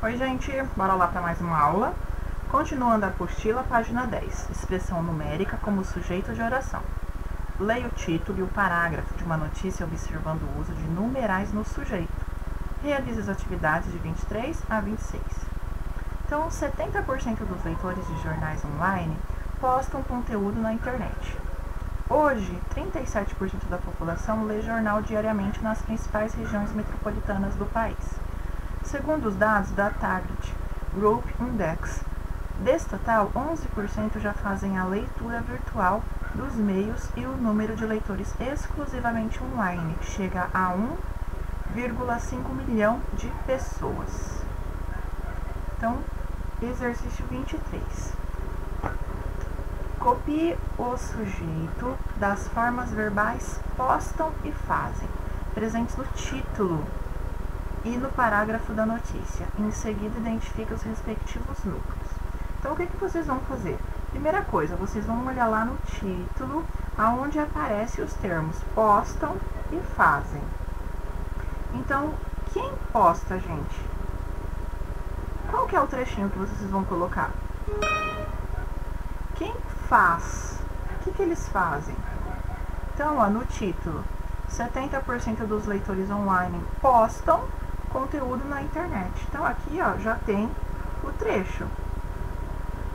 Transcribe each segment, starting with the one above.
Oi, gente, bora lá para mais uma aula. Continuando a apostila, página 10. Expressão numérica como sujeito de oração. Leia o título e o parágrafo de uma notícia observando o uso de numerais no sujeito. Realize as atividades de 23 a 26. Então, 70% dos leitores de jornais online postam conteúdo na internet. Hoje, 37% da população lê jornal diariamente nas principais regiões metropolitanas do país. Segundo os dados da Target Group Index, desse total, 11% já fazem a leitura virtual dos meios e o número de leitores exclusivamente online chega a 1,5 milhão de pessoas. Então, exercício 23. Copie o sujeito das formas verbais postam e fazem, presentes no título e no parágrafo da notícia. Em seguida, identifique os respectivos núcleos. Então, o que vocês vão fazer? Primeira coisa, vocês vão olhar lá no título, aonde aparecem os termos postam e fazem. Então, quem posta, gente? Qual que é o trechinho que vocês vão colocar? Quem faz? O que eles fazem? Então, ó, no título, 70% dos leitores online postam conteúdo na internet. Então, aqui, ó, já tem o trecho.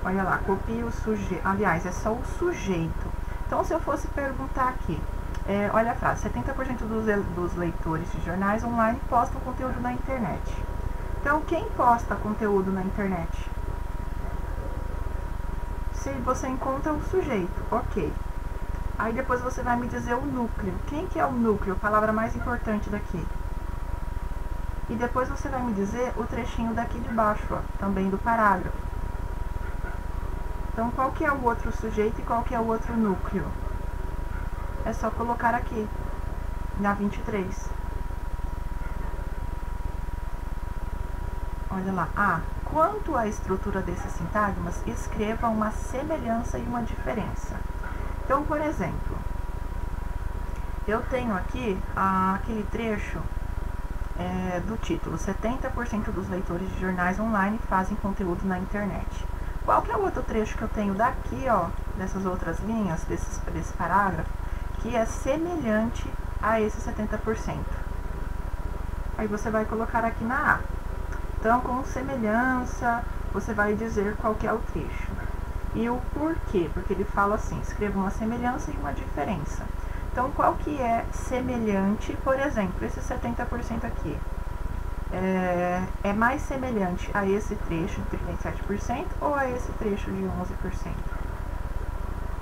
Olha lá, copia o sujeito. Aliás, é só o sujeito. Então, se eu fosse perguntar aqui, olha a frase, 70% dos leitores de jornais online postam conteúdo na internet. Então, quem posta conteúdo na internet? Se você encontra o sujeito, ok. Aí depois você vai me dizer o núcleo. Quem que é o núcleo? A palavra mais importante daqui. E depois você vai me dizer o trechinho daqui de baixo, ó, também do parágrafo. Então, qual que é o outro sujeito e qual que é o outro núcleo? É só colocar aqui, na 23. Olha lá. Quanto à estrutura desses sintagmas, escreva uma semelhança e uma diferença. Então, por exemplo, eu tenho aqui aquele trecho do título, 70% dos leitores de jornais online fazem conteúdo na internet. Qual que é o outro trecho que eu tenho daqui, ó, dessas outras linhas, desse parágrafo, que é semelhante a esse 70%? Aí você vai colocar aqui na A. Então, com semelhança, você vai dizer qual que é o trecho. E o porquê, porque ele fala assim, escreva uma semelhança e uma diferença. Então, qual que é semelhante, por exemplo, esse 70% aqui? É mais semelhante a esse trecho de 37% ou a esse trecho de 11%?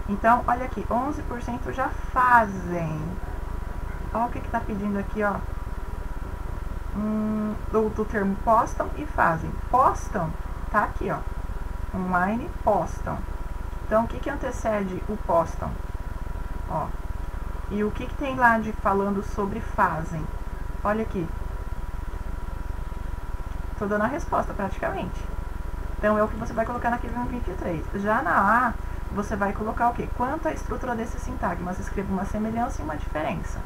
Então, olha aqui, 11% já fazem. Olha o que está pedindo aqui, ó. Do termo postam e fazem. Postam, tá aqui, ó. Online, postam. Então, o que antecede o postam? Ó. E o que tem lá de falando sobre fazem? Olha aqui. Estou dando a resposta, praticamente. Então, é o que você vai colocar naquele 23. Já na A, você vai colocar o quê? Quanto à estrutura desses sintagmas, escreva uma semelhança e uma diferença.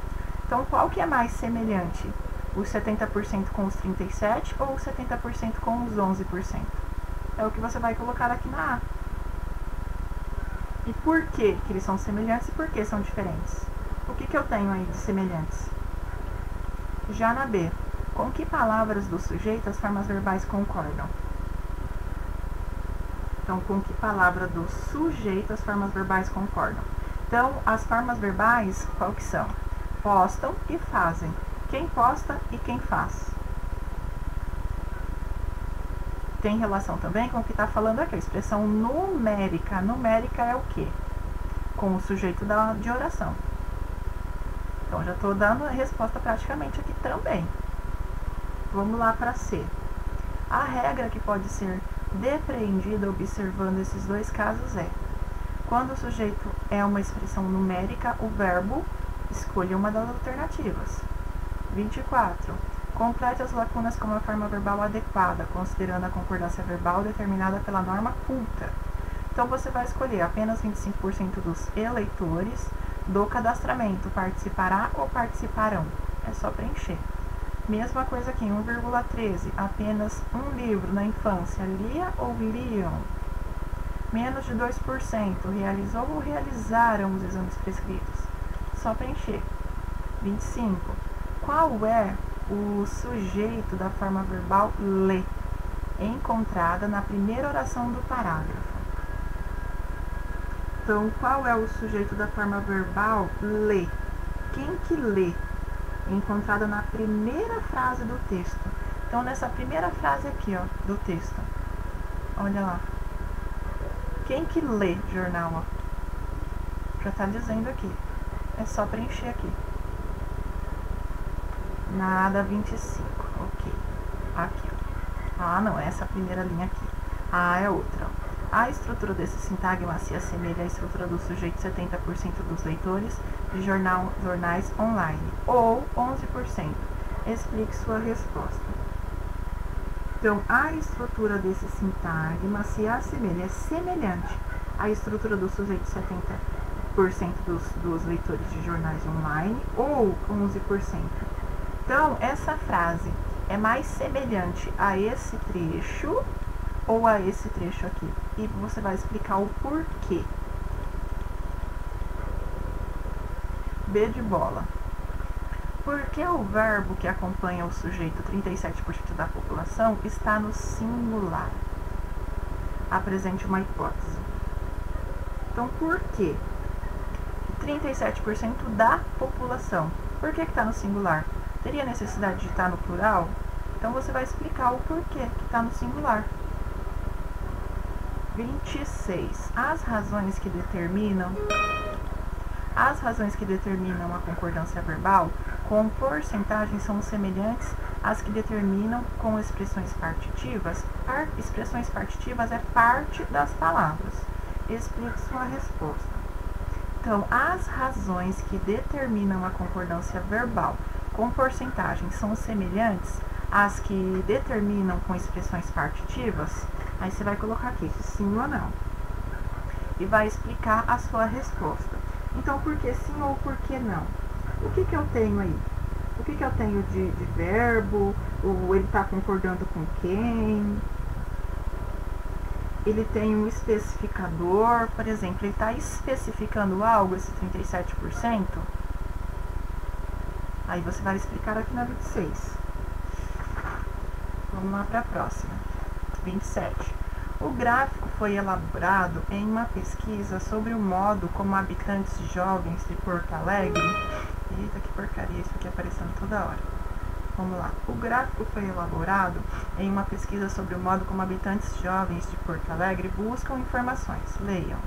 Então, qual que é mais semelhante? Os 70% com os 37% ou os 70% com os 11%? É o que você vai colocar aqui na A. E por que eles são semelhantes e por que são diferentes? O que eu tenho aí de semelhantes? Já na B, com que palavras do sujeito as formas verbais concordam? Então, com que palavra do sujeito as formas verbais concordam? Então, as formas verbais, qual que são? Postam e fazem. Quem posta e quem faz. Tem relação também com o que está falando aqui, a expressão numérica. Numérica é o quê? Com o sujeito de oração. Então, já estou dando a resposta praticamente aqui também. Vamos lá para C. A regra que pode ser depreendida observando esses dois casos é: quando o sujeito é uma expressão numérica, o verbo escolha uma das alternativas. 24. Complete as lacunas com uma forma verbal adequada, considerando a concordância verbal determinada pela norma culta. Então, você vai escolher apenas 25% dos eleitores do cadastramento participará ou participarão. É só preencher. Mesma coisa aqui, 1,13. Apenas um livro na infância. Lia ou liam? Menos de 2%. Realizou ou realizaram os exames prescritos? Só preencher. 25. Qual é o sujeito da forma verbal lê? Encontrada na primeira oração do parágrafo. Então, qual é o sujeito da forma verbal lê? Quem que lê? Encontrada na primeira frase do texto. Então, nessa primeira frase aqui, ó, do texto. Olha lá. Quem que lê jornal, ó? Já tá dizendo aqui. É só preencher aqui. Nada 25. Ok. Aqui, ó. Ah, não, essa primeira linha aqui. Ah, é outra, ó. A estrutura desse sintagma se assemelha à estrutura do sujeito 70% dos leitores de jornais online, ou 11%. Explique sua resposta. Então, a estrutura desse sintagma se assemelha, é semelhante à estrutura do sujeito 70% dos leitores de jornais online, ou 11%. Então, essa frase é mais semelhante a esse trecho ou a esse trecho aqui. E você vai explicar o porquê. B de bola. Por que o verbo que acompanha o sujeito 37% da população está no singular? Apresente uma hipótese. Então, por que 37% da população? Por que está no singular? Teria necessidade de estar no plural? Então, você vai explicar o porquê que está no singular. 26. As razões que determinam a concordância verbal com porcentagens são semelhantes às que determinam com expressões partitivas. Expressões partitivas é parte das palavras. Explique sua resposta. Então, as razões que determinam a concordância verbal com porcentagens são semelhantes às que determinam com expressões partitivas. Aí você vai colocar aqui, sim ou não. E vai explicar a sua resposta. Então, por que sim ou por que não? O que eu tenho aí? O que eu tenho de verbo? Ou ele está concordando com quem? Ele tem um especificador, por exemplo, ele está especificando algo, esse 37%? Aí você vai explicar aqui na 26. Vamos lá para a próxima. 27. O gráfico foi elaborado em uma pesquisa sobre o modo como habitantes jovens de Porto Alegre... Eita, que porcaria, isso aqui aparecendo toda hora. Vamos lá. O gráfico foi elaborado em uma pesquisa sobre o modo como habitantes jovens de Porto Alegre buscam informações. Leiam.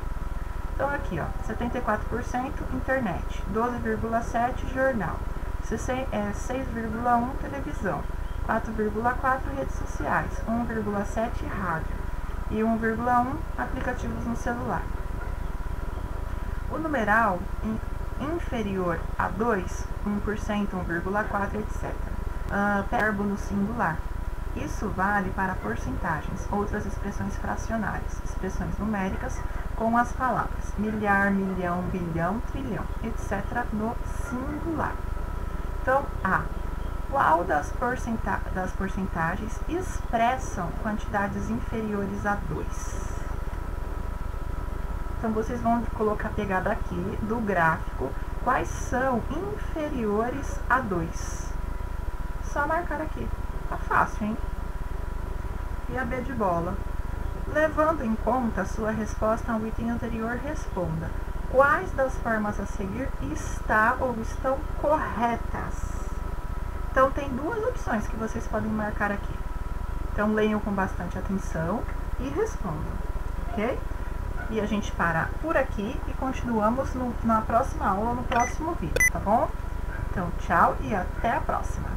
Então, aqui, ó, 74% internet, 12,7% jornal, 6,1% televisão, 4,4% redes sociais, 1,7% rádio e 1,1% aplicativos no celular. O numeral inferior a 2, 1%, 1,4%, etc. Verbo no singular. Isso vale para porcentagens, outras expressões fracionárias, expressões numéricas com as palavras milhar, milhão, bilhão, trilhão, etc. no singular. Então, A. Qual das porcentagens expressam quantidades inferiores a 2? Então, vocês vão pegar daqui do gráfico quais são inferiores a 2. Só marcar aqui. Tá fácil, hein? E a B de bola. Levando em conta a sua resposta ao item anterior, responda. Quais das formas a seguir está ou estão corretas? Então, tem duas opções que vocês podem marcar aqui. Então, leiam com bastante atenção e respondam, ok? E a gente para por aqui e continuamos na próxima aula, no próximo vídeo, tá bom? Então, tchau e até a próxima!